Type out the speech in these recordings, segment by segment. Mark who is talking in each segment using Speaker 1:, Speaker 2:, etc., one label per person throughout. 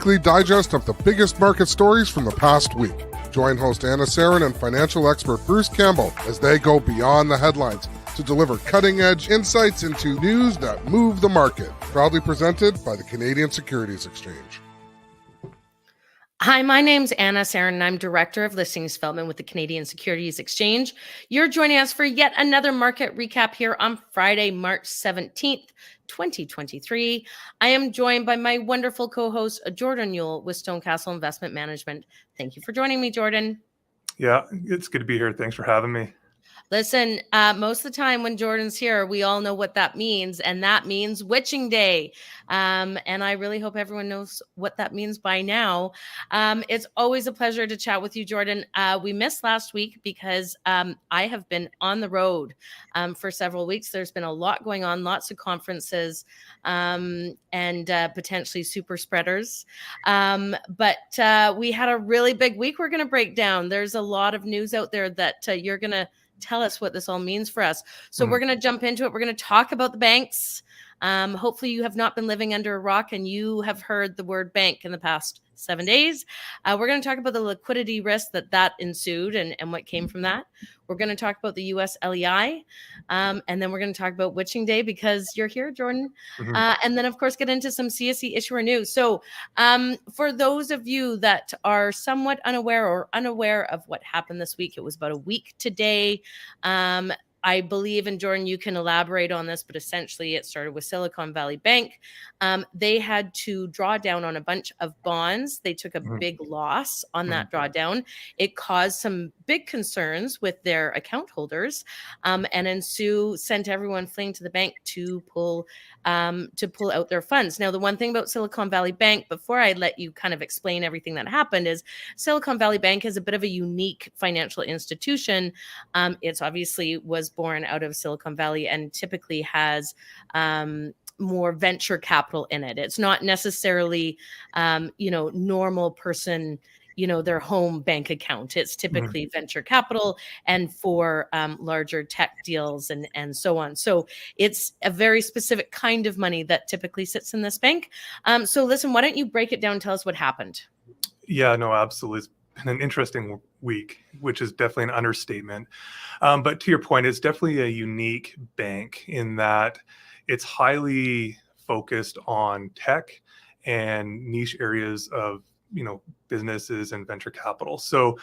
Speaker 1: Weekly digest of the biggest market stories from the past week. Join host Anna Serin and financial expert Bruce Campbell as they go beyond the headlines to deliver cutting-edge insights into news that move the market. Proudly presented by the Canadian Securities Exchange.
Speaker 2: Hi, my name's Anna Serin, and I'm Director of Listings Development with the Canadian Securities Exchange. You're joining us for yet another market recap here on Friday, March 17th, 2023. I am joined by my wonderful co-host, Jordan Youl with StoneCastle Investment Management. Thank you for joining me, Jordan.
Speaker 3: Yeah, it's good to be here. Thanks for having me.
Speaker 2: Listen, most of the time when Jordan's here, we all know what that means, and that means Witching Day. And I really hope everyone knows what that means by now. It's always a pleasure to chat with you, Jordan. We missed last week because I have been on the road for several weeks. There's been a lot going on, lots of conferences and potentially super spreaders. But we had a really big week we're going to break down. There's a lot of news out there that you're going to tell us what this all means for us. So we're going to jump into it. We're going to talk about the banks. Hopefully you have not been living under a rock and you have heard the word bank in the past 7 days. We're going to talk about the liquidity risk that ensued and what came from that. We're going to talk about the US LEI. And then we're going to talk about Witching Day because you're here, Jordan. And then, of course, get into some CSE issuer news. So for those of you that are somewhat unaware of what happened this week, it was about a week today. I believe, and Jordan, you can elaborate on this, but essentially it started with Silicon Valley Bank. They had to draw down on a bunch of bonds. They took a big loss on that drawdown. It caused some big concerns with their account holders. And then Sue sent everyone fleeing to the bank to pull out their funds. Now, the one thing about Silicon Valley Bank, before I let you kind of explain everything that happened, is Silicon Valley Bank is a bit of a unique financial institution. It's obviously was born out of Silicon Valley and typically has more venture capital in it. It's not necessarily, normal person, their home bank account. It's typically venture capital and for larger tech deals and so on. So it's a very specific kind of money that typically sits in this bank. So listen, why don't you break it down and tell us what happened?
Speaker 3: Yeah, no, absolutely. It's been an interesting week, which is definitely an understatement. But to your point, it's definitely a unique bank in that it's highly focused on tech and niche areas of businesses and venture capital. So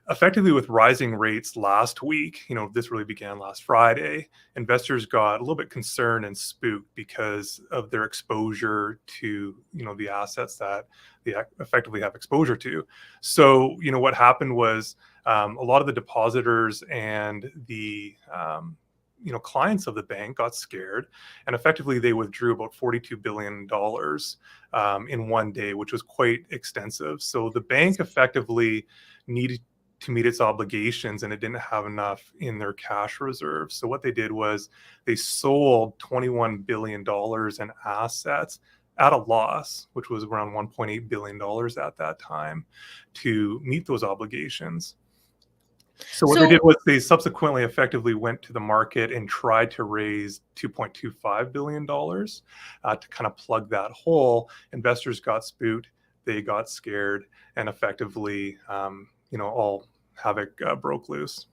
Speaker 3: effectively with rising rates last week, this really began last Friday, investors got a little bit concerned and spooked because of their exposure to, the assets that they effectively have exposure to. So, what happened was a lot of the depositors and the clients of the bank got scared, and effectively they withdrew about $42 billion in one day, which was quite extensive. So the bank effectively needed to meet its obligations, and it didn't have enough in their cash reserves. So what they did was they sold $21 billion in assets at a loss, which was around $1.8 billion at that time, to meet those obligations. So what they did was they subsequently effectively went to the market and tried to raise $2.25 billion to kind of plug that hole. Investors got spooked, they got scared, and effectively, all havoc broke loose.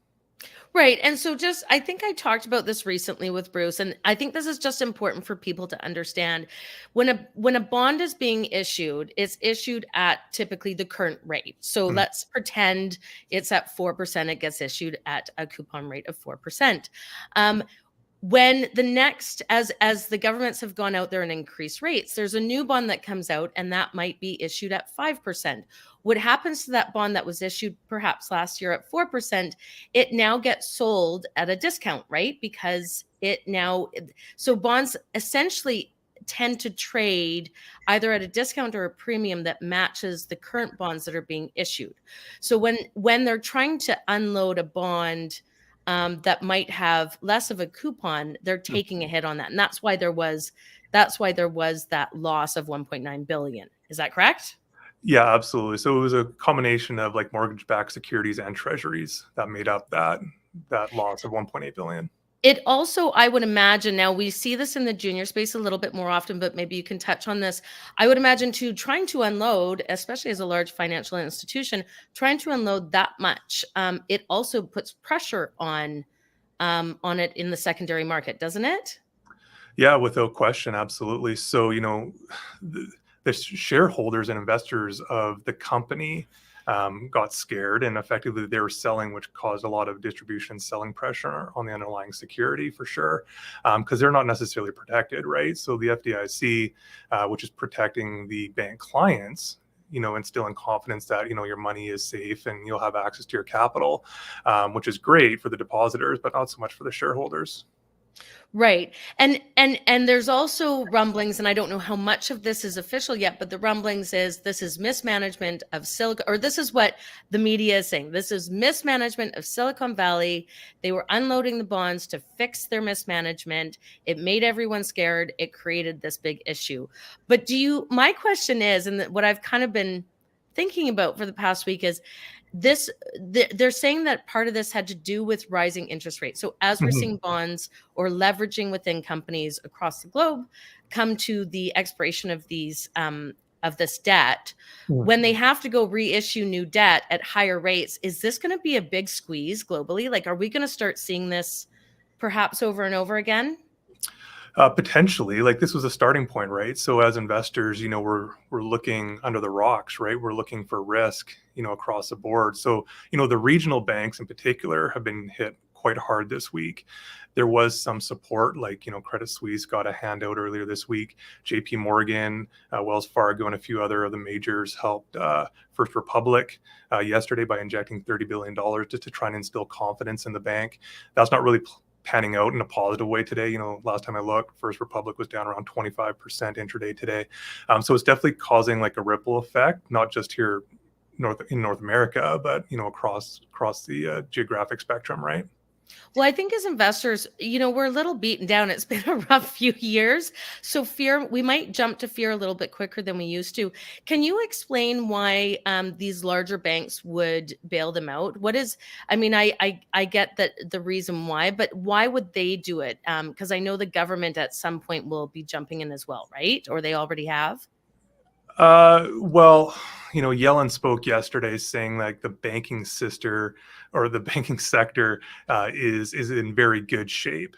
Speaker 2: Right. And so I think I talked about this recently with Bruce, and I think this is just important for people to understand. When a bond is being issued, it's issued at typically the current rate. So let's pretend it's at 4%, it gets issued at a coupon rate of 4%. When the next, as the governments have gone out there and increased rates, there's a new bond that comes out and that might be issued at 5%. What happens to that bond that was issued perhaps last year at 4%, it now gets sold at a discount, right? Because so bonds essentially tend to trade either at a discount or a premium that matches the current bonds that are being issued. So when they're trying to unload a bond that might have less of a coupon, they're taking a hit on that. And that's why there was that loss of 1.9 billion. Is that correct?
Speaker 3: Yeah, absolutely. So it was a combination of like mortgage-backed securities and treasuries that made up that loss of 1.8 billion.
Speaker 2: It also, I would imagine, now we see this in the junior space a little bit more often, but maybe you can touch on this. I would imagine too, trying to unload, especially as a large financial institution, trying to unload that much, it also puts pressure on it in the secondary market, doesn't it?
Speaker 3: Yeah, without question, absolutely. So, the shareholders and investors of the company got scared, and effectively they were selling, which caused a lot of distribution selling pressure on the underlying security for sure, because they're not necessarily protected, right? So the FDIC, which is protecting the bank clients, instilling confidence that your money is safe and you'll have access to your capital, which is great for the depositors, but not so much for the shareholders.
Speaker 2: Right. And there's also rumblings, and I don't know how much of this is official yet, but the rumblings is this is mismanagement of Silicon, or this is what the media is saying. This is mismanagement of Silicon Valley. They were unloading the bonds to fix their mismanagement. It made everyone scared. It created this big issue. But my question is, and what I've kind of been thinking about for the past week is they're saying that part of this had to do with rising interest rates. So as we're
Speaker 3: Mhm.
Speaker 2: seeing bonds or leveraging within companies across the globe come to the expiration of this debt, when they have to go reissue new debt at higher rates, is this going to be a big squeeze globally? Like, are we going to start seeing this perhaps over and over again?
Speaker 3: Potentially, like this was a starting point, right? So as investors, we're looking under the rocks, right? We're looking for risk, across the board. So, the regional banks in particular have been hit quite hard this week. There was some support, like, Credit Suisse got a handout earlier this week. JP Morgan, Wells Fargo, and a few other of the majors helped First Republic yesterday by injecting $30 billion just to try and instill confidence in the bank. That's not really panning out in a positive way today. Last time I looked, First Republic was down around 25% intraday today. So it's definitely causing like a ripple effect, not just here in North America, but across the geographic spectrum, right?
Speaker 2: Well, I think as investors, we're a little beaten down. It's been a rough few years. So we might jump to fear a little bit quicker than we used to. Can you explain why these larger banks would bail them out? I mean, I get that the reason why, but why would they do it? Because I know the government at some point will be jumping in as well, right? Or they already have?
Speaker 3: Well, Yellen spoke yesterday saying like the banking sister or the banking sector is in very good shape,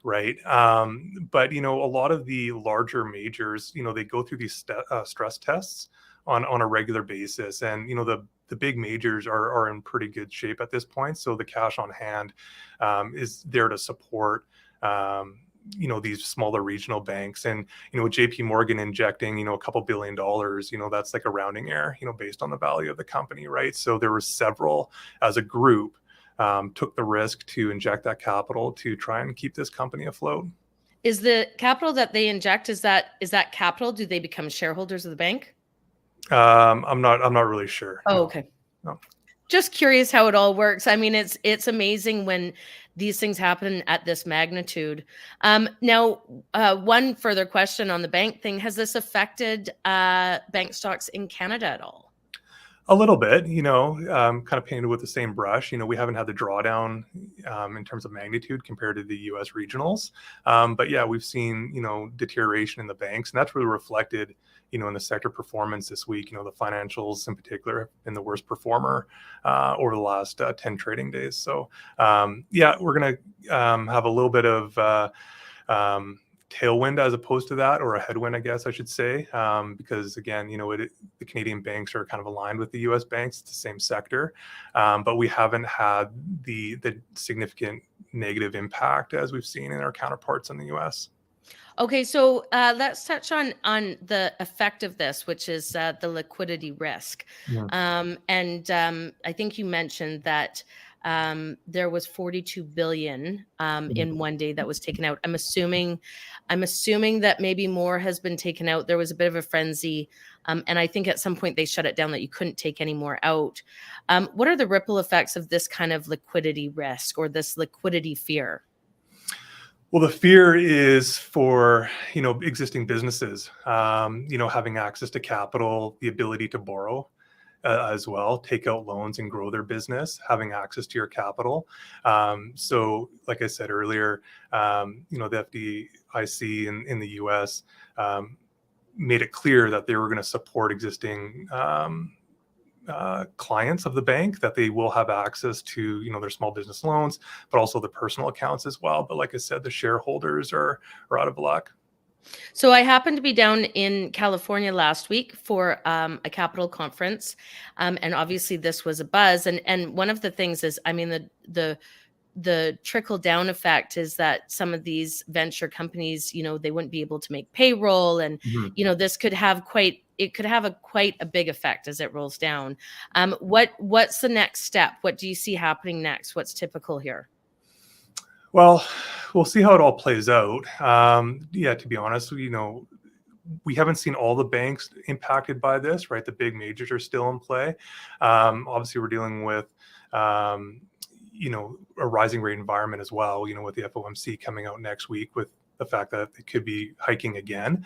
Speaker 3: right? But a lot of the larger majors, they go through these stress tests on a regular basis, and the big majors are in pretty good shape at this point. So the cash on hand is there to support. These smaller regional banks, and with JP Morgan injecting a couple $1 billion, that's like a rounding error, based on the value of the company, right? So there were several as a group took the risk to inject that capital to try and keep this company afloat.
Speaker 2: Is the capital that they inject, is that capital? Do they become shareholders of the bank?
Speaker 3: I'm not really sure.
Speaker 2: Oh,
Speaker 3: No.
Speaker 2: okay.
Speaker 3: No.
Speaker 2: Just curious how it all works. I mean, it's amazing when these things happen at this magnitude. Now, one further question on the bank thing: has this affected bank stocks in Canada at all?
Speaker 3: A little bit, kind of painted with the same brush. We haven't had the drawdown in terms of magnitude compared to the U.S. regionals. But yeah, we've seen, deterioration in the banks, and that's really reflected, in the sector performance this week. The financials in particular have been the worst performer over the last 10 trading days. So yeah, we're going to have a little bit of tailwind as opposed to that, or a headwind, I guess I should say, because again, the Canadian banks are kind of aligned with the U.S. banks. It's the same sector, but we haven't had the significant negative impact as we've seen in our counterparts in the U.S.
Speaker 2: Okay, so let's touch on the effect of this, which is the liquidity risk.
Speaker 3: Yeah.
Speaker 2: I think you mentioned that there was 42 billion in one day that was taken out. I'm assuming that maybe more has been taken out. There was a bit of a frenzy, and I think at some point they shut it down that you couldn't take any more out. What are the ripple effects of this kind of liquidity risk or this liquidity fear?
Speaker 3: Well, the fear is for, existing businesses, having access to capital, the ability to borrow. as well, take out loans and grow their business, having access to your capital. So like I said earlier, the FDIC in the US made it clear that they were going to support existing clients of the bank, that they will have access to their small business loans, but also the personal accounts as well. But like I said, the shareholders are out of luck.
Speaker 2: So I happened to be down in California last week for a capital conference, and obviously this was a buzz. And one of the things is, I mean, the trickle down effect is that some of these venture companies, they wouldn't be able to make payroll, and this could have quite a big effect as it rolls down. What's the next step? What do you see happening next? What's typical here?
Speaker 3: Well, we'll see how it all plays out. To be honest, we haven't seen all the banks impacted by this, right? The big majors are still in play. Obviously, we're dealing with a rising rate environment as well, with the FOMC coming out next week with the fact that it could be hiking again.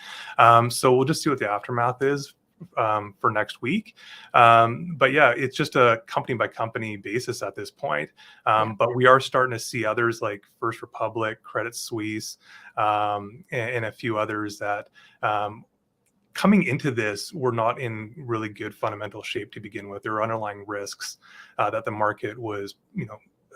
Speaker 3: So we'll just see what the aftermath is for next week. But yeah, it's just a company by company basis at this point. But we are starting to see others like First Republic, Credit Suisse, and a few others that coming into this were not in really good fundamental shape to begin with. There are underlying risks that the market was,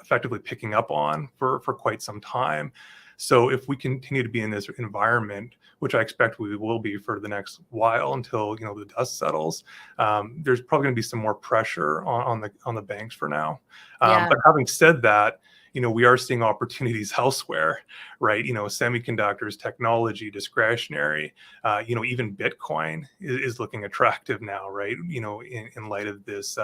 Speaker 3: effectively picking up on for quite some time. So if we continue to be in this environment, which I expect we will be for the next while until the dust settles, there's probably going to be some more pressure on the banks for now. But having said that, we are seeing opportunities elsewhere, right? Semiconductors, technology, discretionary, even Bitcoin is looking attractive now, right? In light of this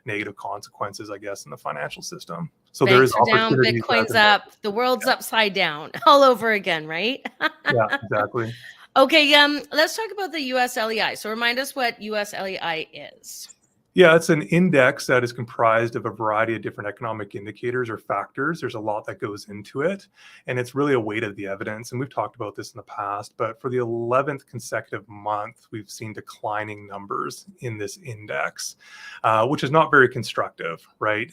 Speaker 3: negative consequences, I guess, in the financial system. So
Speaker 2: Banks
Speaker 3: there is
Speaker 2: are down,
Speaker 3: opportunities.
Speaker 2: Bitcoin's up, the world's upside down all over again, right?
Speaker 3: Yeah, exactly.
Speaker 2: Okay, let's talk about the US LEI. So remind us what US LEI is.
Speaker 3: Yeah, it's an index that is comprised of a variety of different economic indicators or factors. There's a lot that goes into it, and it's really a weight of the evidence. And we've talked about this in the past, but for the 11th consecutive month, we've seen declining numbers in this index, which is not very constructive, right?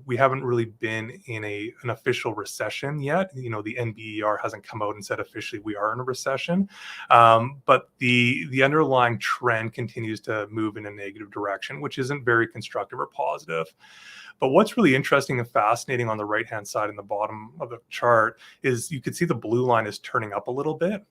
Speaker 3: We haven't really been in an official recession yet. The NBER hasn't come out and said officially we are in a recession, but the underlying trend continues to move in a negative direction, which isn't very constructive or positive. But what's really interesting and fascinating on the right-hand side in the bottom of the chart is you can see the blue line is turning up a little bit.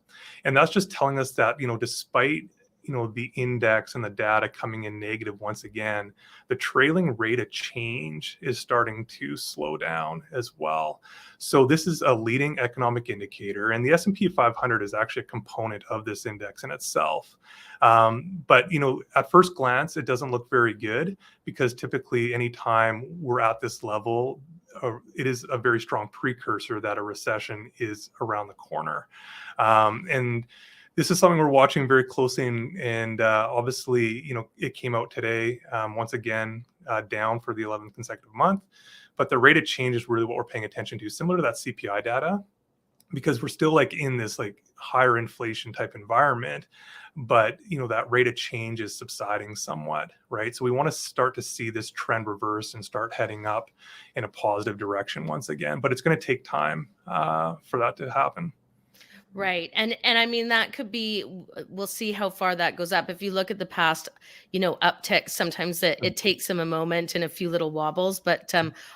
Speaker 3: And that's just telling us that, despite the index and the data coming in negative once again, the trailing rate of change is starting to slow down as well. So this is a leading economic indicator, and the S&P 500 is actually a component of this index in itself. But at first glance, it doesn't look very good, because typically anytime we're at this level, it is a very strong precursor that a recession is around the corner. And this is something we're watching very closely, and obviously, it came out today, once again, down for the 11th consecutive month. But the rate of change is really what we're paying attention to, similar to that CPI data, because we're still in this higher inflation type environment, but that rate of change is subsiding somewhat, right? So we want to start to see this trend reverse and start heading up in a positive direction once again, but it's going to take time for that to happen.
Speaker 2: Right. And I mean, that could be, we'll see how far that goes up. If you look at the past, upticks, sometimes it takes them a moment and a few little wobbles, but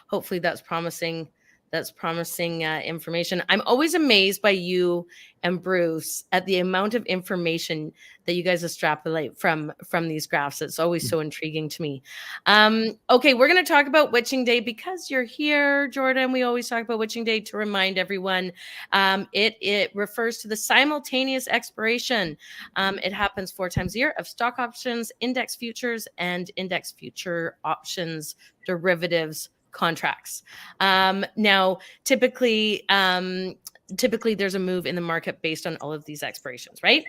Speaker 2: hopefully that's promising. That's promising information. I'm always amazed by you and Bruce at the amount of information that you guys extrapolate from these graphs. It's always so intriguing to me. Okay, we're going to talk about Witching Day because you're here, Jordan. We always talk about Witching Day to remind everyone. It refers to the simultaneous expiration. It happens 4 times a year of stock options, index futures, and index future options derivatives contracts. Now, typically there's a move in the market based on all of these expirations, right?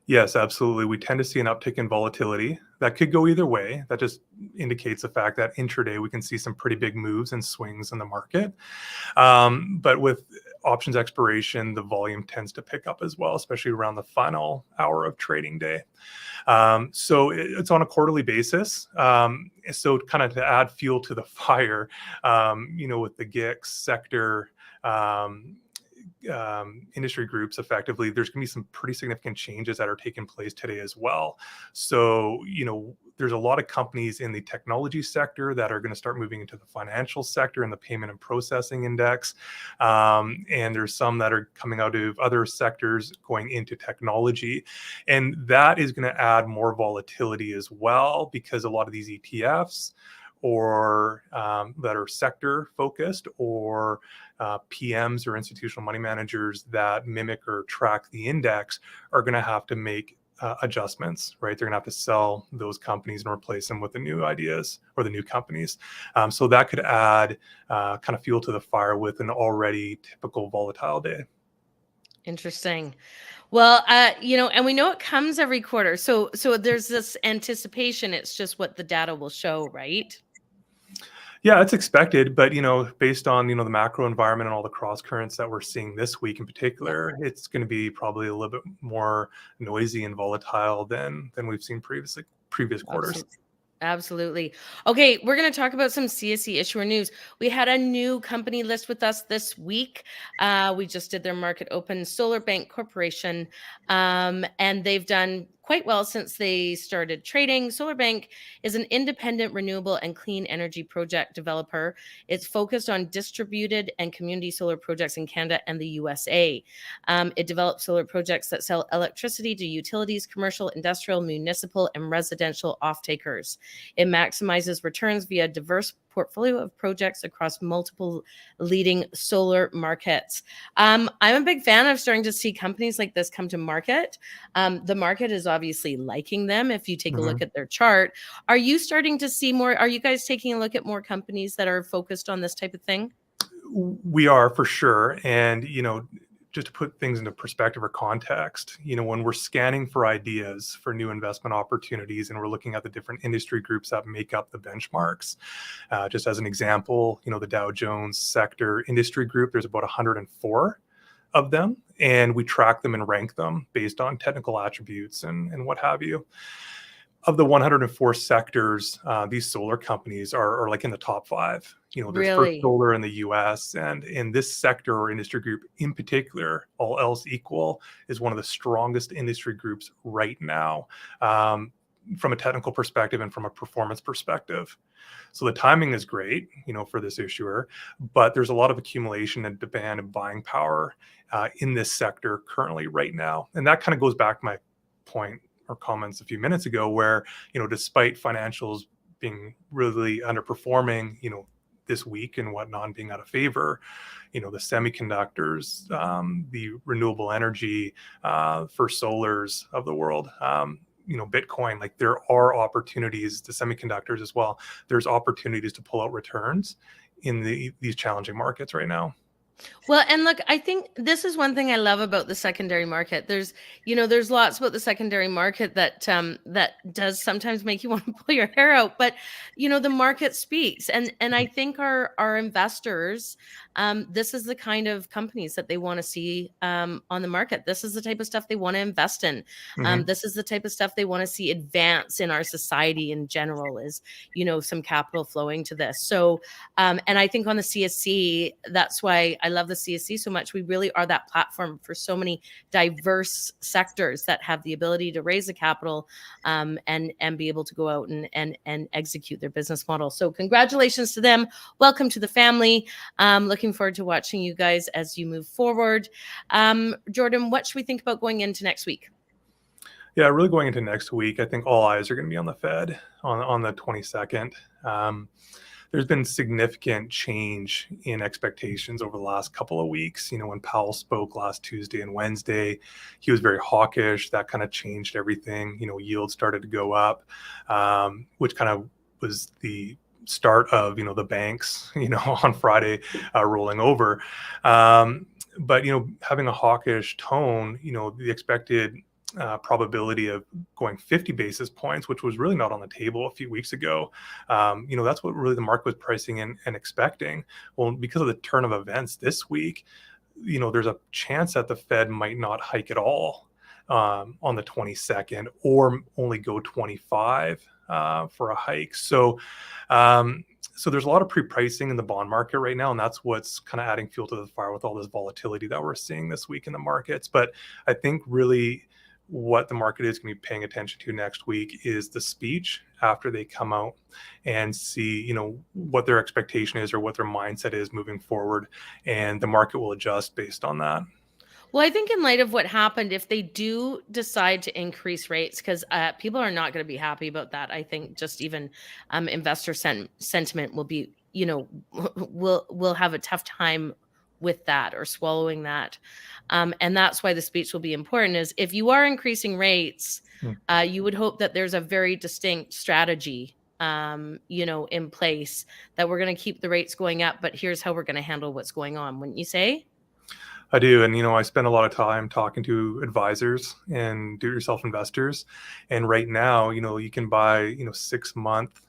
Speaker 3: Yes, absolutely. We tend to see an uptick in volatility. That could go either way. That just indicates the fact that intraday we can see some pretty big moves and swings in the market. But with options expiration, the volume tends to pick up as well, especially around the final hour of trading day. So it's on a quarterly basis. So kind of to add fuel to the fire, with the GICS sector industry groups, effectively, there's going to be some pretty significant changes that are taking place today as well. So, there's a lot of companies in the technology sector that are going to start moving into the financial sector and the payment and processing index. And there's some that are coming out of other sectors going into technology. And that is going to add more volatility as well, because a lot of these ETFs or that are sector focused, or PMs or institutional money managers that mimic or track the index are going to have to make adjustments, right? They're going to have to sell those companies and replace them with the new ideas or the new companies. So that could add kind of fuel to the fire with an already typical volatile day.
Speaker 2: Interesting. Well, and we know it comes every quarter. So there's this anticipation. It's just what the data will show, right?
Speaker 3: Yeah, it's expected, but based on the macro environment and all the cross currents that we're seeing this week in particular, it's going to be probably a little bit more noisy and volatile than we've seen previous quarters.
Speaker 2: Absolutely. Okay, we're going to talk about some CSE issuer news. We had a new company list with us this week. We just did their market open, Solar Bank Corporation, and they've done quite well since they started trading. Solar Bank is an independent renewable and clean energy project developer. It's focused on distributed and community solar projects in Canada and the USA. It develops solar projects that sell electricity to utilities, commercial, industrial, municipal, and residential off-takers. It maximizes returns via a diverse portfolio of projects across multiple leading solar markets. I'm a big fan of starting to see companies like this come to market. The market is obviously liking them. If you take a look at their chart, are you starting to see more? Are you guys taking a look at more companies that are focused on this type of thing?
Speaker 3: We are, for sure. And, just to put things into perspective or context, when we're scanning for ideas for new investment opportunities and we're looking at the different industry groups that make up the benchmarks, just as an example, the Dow Jones sector industry group, there's about 104 of them, and we track them and rank them based on technical attributes and what have you. Of the 104 sectors, these solar companies are like in the top 5. There's
Speaker 2: Really?
Speaker 3: First Solar in the US, and in this sector or industry group in particular, all else equal, is one of the strongest industry groups right now, from a technical perspective and from a performance perspective. So the timing is great, for this issuer, but there's a lot of accumulation and demand and buying power in this sector currently right now. And that kind of goes back to my point or comments a few minutes ago, where, despite financials being really underperforming, this week and whatnot, and being out of favor, the semiconductors, the renewable energy, for solars of the world, Bitcoin, like there are opportunities, the semiconductors as well. There's opportunities to pull out returns in these challenging markets right now.
Speaker 2: Well, and look, I think this is one thing I love about the secondary market. There's lots about the secondary market that does sometimes make you want to pull your hair out, but the market speaks, and I think our investors, this is the kind of companies that they want to see on the market. This is the type of stuff they want to invest in. This is the type of stuff they want to see advance in our society in general. Is some capital flowing to this. So, and I think on the CSE, that's why I love the CSE so much. We really are that platform for so many diverse sectors that have the ability to raise the capital and be able to go out and execute their business model. So congratulations to them. Welcome to the family. Looking forward to watching you guys as you move forward. Jordan, what should we think about going into next week?
Speaker 3: Yeah, really going into next week, I think all eyes are going to be on the Fed on the 22nd. There's been significant change in expectations over the last couple of weeks. When Powell spoke last Tuesday and Wednesday, he was very hawkish. That kind of changed everything. Yield started to go up, which kind of was the start of, the banks, on Friday rolling over. But, having a hawkish tone, the expected probability of going 50 basis points, which was really not on the table a few weeks ago. That's what really the market was pricing in and expecting. Well, because of the turn of events this week, there's a chance that the Fed might not hike at all. on the 22nd, or only go 25 for a hike. So there's a lot of pre-pricing in the bond market right now, and that's what's kind of adding fuel to the fire with all this volatility that we're seeing this week in the markets. But I think really what the market is going to be paying attention to next week is the speech after they come out and see, what their expectation is or what their mindset is moving forward, and the market will adjust based on that.
Speaker 2: Well, I think in light of what happened, if they do decide to increase rates, because people are not going to be happy about that. I think just even investor sentiment will be, will have a tough time with that or swallowing that. And that's why the speech will be important, is if you are increasing rates, you would hope that there's a very distinct strategy in place, that we're going to keep the rates going up, but here's how we're going to handle what's going on. Wouldn't you say?
Speaker 3: I do. And, I spend a lot of time talking to advisors and do-it-yourself investors. And right now, you can buy, 6-month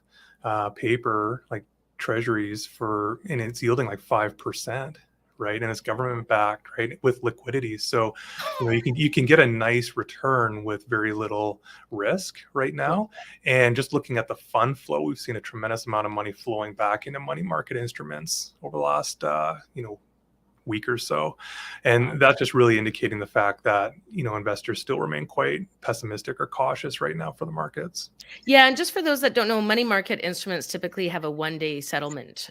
Speaker 3: paper like treasuries and it's yielding like 5%, right? And it's government backed, right? With liquidity. So, you can get a nice return with very little risk right now. And just looking at the fund flow, we've seen a tremendous amount of money flowing back into money market instruments over the last, week or so. And that's just really indicating the fact that, investors still remain quite pessimistic or cautious right now for the markets.
Speaker 2: Yeah. And just for those that don't know, money market instruments typically have a 1-day settlement.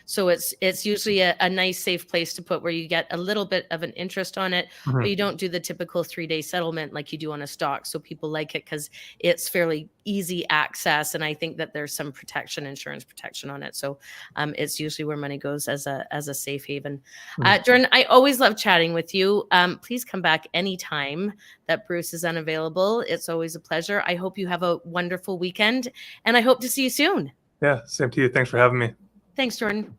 Speaker 2: So it's usually a nice, safe place to put, where you get a little bit of an interest on it, but you don't do the typical 3-day settlement like you do on a stock. So people like it because it's fairly easy access. And I think that there's some insurance protection on it. So it's usually where money goes as a safe haven. Jordan, I always love chatting with you. Please come back anytime that Bruce is unavailable. It's always a pleasure. I hope you have a wonderful weekend, and I hope to see you soon.
Speaker 3: Yeah, same to you. Thanks for having me.
Speaker 2: Thanks, Jordan.